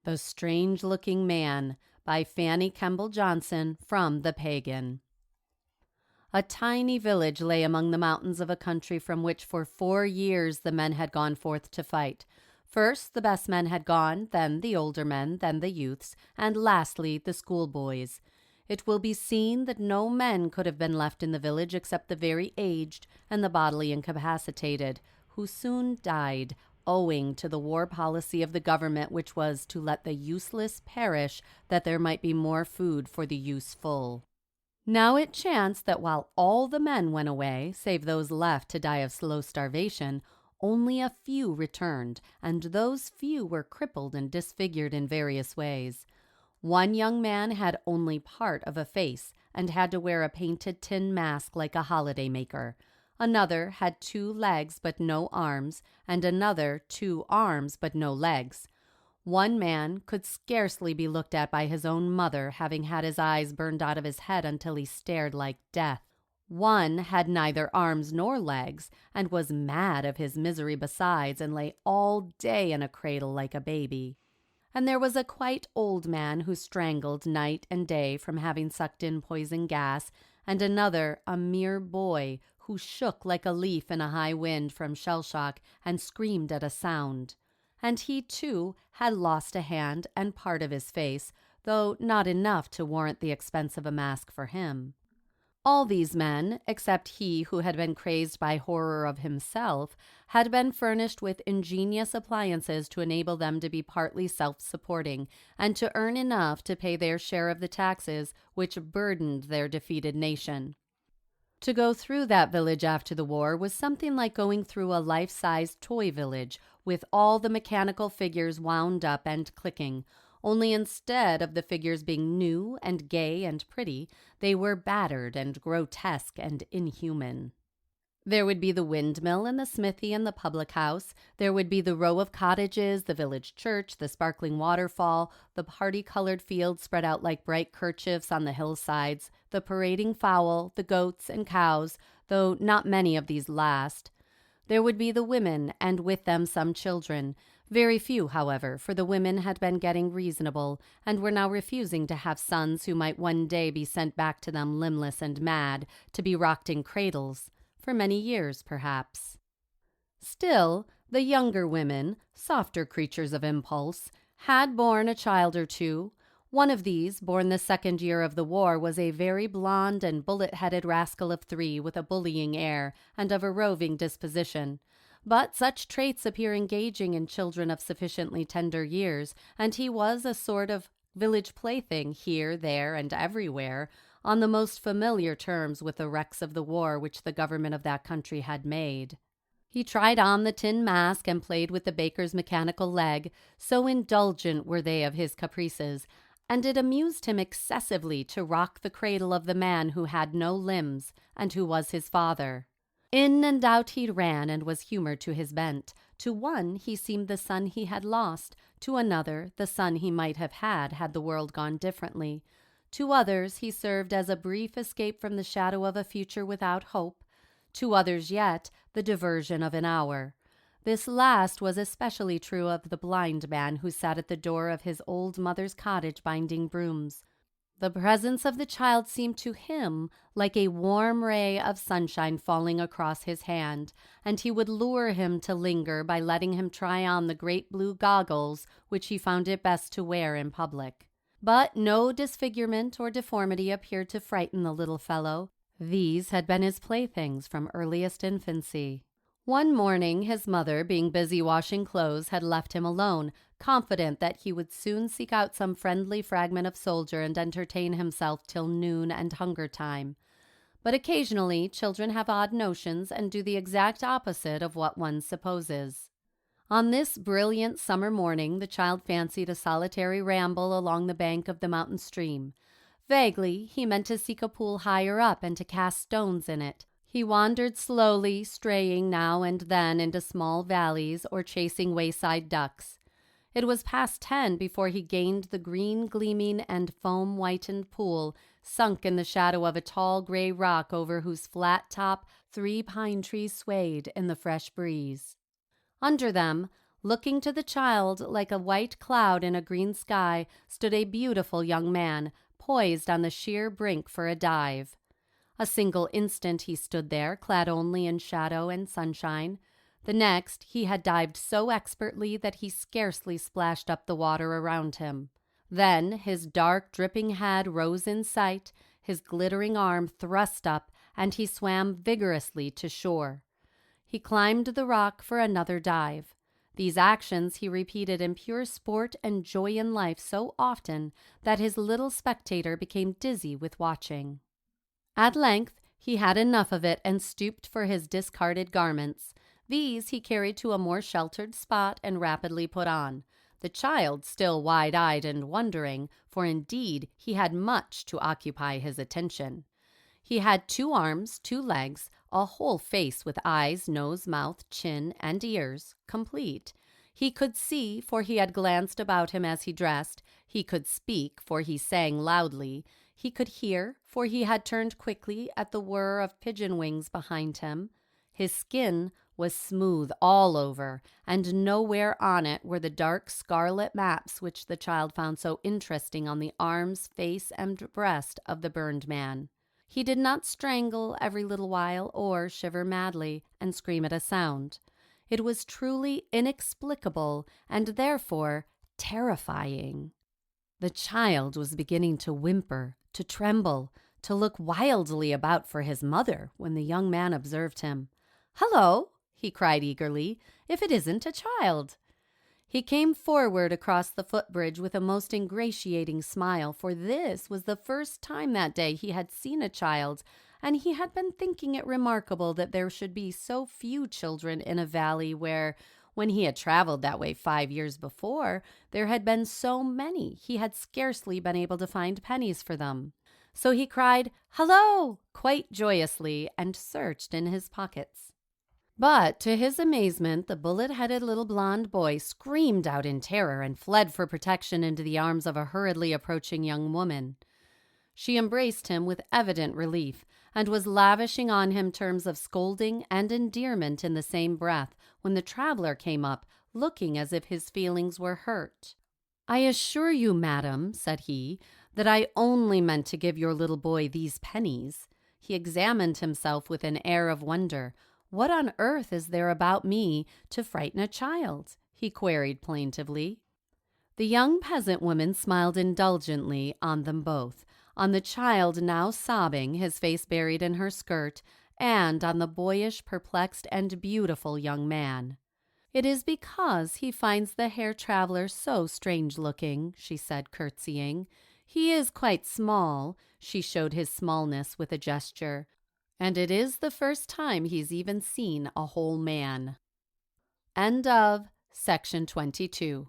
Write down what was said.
The Strange-Looking Man by Fanny Kemble Johnson from the Pagan. A tiny village lay among the mountains of a country from which for 4 years the men had gone forth to fight. First the best men had gone, then the older men, then the youths, and lastly the schoolboys. It will be seen that no men could have been left in the village except the very aged and the bodily incapacitated, who soon died, owing to the war policy of the government, which was to let the useless perish that there might be more food for the useful. Now it chanced that while all the men went away, save those left to die of slow starvation, only a few returned, and those few were crippled and disfigured in various ways. One young man had only part of a face, and had to wear a painted tin mask like a holiday maker. Another had 2 legs but no arms, and another 2 arms but no legs. One man could scarcely be looked at by his own mother, having had his eyes burned out of his head until he stared like death. One had neither arms nor legs, and was mad of his misery besides, and lay all day in a cradle like a baby. And there was a quite old man who strangled night and day from having sucked in poison gas, and another, a mere boy, who shook like a leaf in a high wind from shell-shock and screamed at a sound. And he, too, had lost a hand and part of his face, though not enough to warrant the expense of a mask for him. All these men, except he who had been crazed by horror of himself, had been furnished with ingenious appliances to enable them to be partly self-supporting, and to earn enough to pay their share of the taxes which burdened their defeated nation. To go through that village after the war was something like going through a life-sized toy village, with all the mechanical figures wound up and clicking, only instead of the figures being new and gay and pretty, they were battered and grotesque and inhuman. There would be the windmill and the smithy and the public house. There would be the row of cottages, the village church, the sparkling waterfall, the party-colored fields spread out like bright kerchiefs on the hillsides, the parading fowl, the goats and cows, though not many of these last. There would be the women, and with them some children. Very few, however, for the women had been getting reasonable, and were now refusing to have sons who might one day be sent back to them limbless and mad, to be rocked in cradles. For many years, perhaps. Still, the younger women, softer creatures of impulse, had borne a child or two. One of these, born the 2nd year of the war, was a very blond and bullet-headed rascal of 3, with a bullying air, and of a roving disposition. But such traits appear engaging in children of sufficiently tender years, and he was a sort of village plaything here, there, and everywhere, on the most familiar terms with the wrecks of the war which the government of that country had made. He tried on the tin mask and played with the baker's mechanical leg, so indulgent were they of his caprices, and it amused him excessively to rock the cradle of the man who had no limbs, and who was his father. In and out he ran, and was humored to his bent. To one he seemed the son he had lost, to another the son he might have had the world gone differently. To others he served as a brief escape from the shadow of a future without hope. To others yet, the diversion of an hour. This last was especially true of the blind man who sat at the door of his old mother's cottage binding brooms. The presence of the child seemed to him like a warm ray of sunshine falling across his hand, and he would lure him to linger by letting him try on the great blue goggles which he found it best to wear in public. But no disfigurement or deformity appeared to frighten the little fellow. These had been his playthings from earliest infancy. One morning his mother, being busy washing clothes, had left him alone, confident that he would soon seek out some friendly fragment of soldier and entertain himself till noon and hunger time. But occasionally children have odd notions and do the exact opposite of what one supposes. On this brilliant summer morning the child fancied a solitary ramble along the bank of the mountain stream. Vaguely he meant to seek a pool higher up and to cast stones in it. He wandered slowly, straying now and then into small valleys or chasing wayside ducks. It was past 10 before he gained the green gleaming and foam-whitened pool, sunk in the shadow of a tall gray rock over whose flat top 3 pine trees swayed in the fresh breeze. Under them Looking to the child like a white cloud in a green sky stood a beautiful young man, poised on the sheer brink for a dive. A single instant he stood there, clad only in shadow and sunshine. The next, he had dived so expertly that he scarcely splashed up the water around him. Then his dark, dripping head rose in sight, his glittering arm thrust up, and he swam vigorously to shore. He climbed the rock for another dive. These actions he repeated in pure sport and joy in life so often that his little spectator became dizzy with watching. At length he had enough of it and stooped for his discarded garments. These he carried to a more sheltered spot and rapidly put on, the child still wide-eyed and wondering, for indeed he had much to occupy his attention. He had 2 arms, 2 legs, a whole face with eyes, nose, mouth, chin, and ears, complete. He could see, for he had glanced about him as he dressed. He could speak, for he sang loudly. He could hear, for he had turned quickly at the whir of pigeon wings behind him. His skin was smooth all over, and nowhere on it were the dark scarlet maps which the child found so interesting on the arms, face, and breast of the burned man. He did not strangle every little while or shiver madly and scream at a sound. It was truly inexplicable and therefore terrifying. The child was beginning to whimper, to tremble, to look wildly about for his mother when the young man observed him. "Hello!" he cried eagerly, "if it isn't a child!" He came forward across the footbridge with a most ingratiating smile, for this was the first time that day he had seen a child, and he had been thinking it remarkable that there should be so few children in a valley where, when he had traveled that way 5 years before, there had been so many he had scarcely been able to find pennies for them. So he cried, "Hello!" quite joyously, and searched in his pockets. But to his amazement, the bullet-headed little blond boy screamed out in terror and fled for protection into the arms of a hurriedly approaching young woman. She embraced him with evident relief and was lavishing on him terms of scolding and endearment in the same breath when the traveler came up, looking as if his feelings were hurt. "I assure you, madam," said he, "that I only meant to give your little boy these pennies." He examined himself with an air of wonder. "What on earth is there about me to frighten a child?" he queried plaintively. The young peasant woman smiled indulgently on them both, on the child now sobbing, his face buried in her skirt, and on the boyish, perplexed, and beautiful young man. "It is because he finds the Herr Traveler so strange-looking," she said, curtsying. "He is quite small," she showed his smallness with a gesture, "and it is the first time he's even seen a whole man." End of section 22.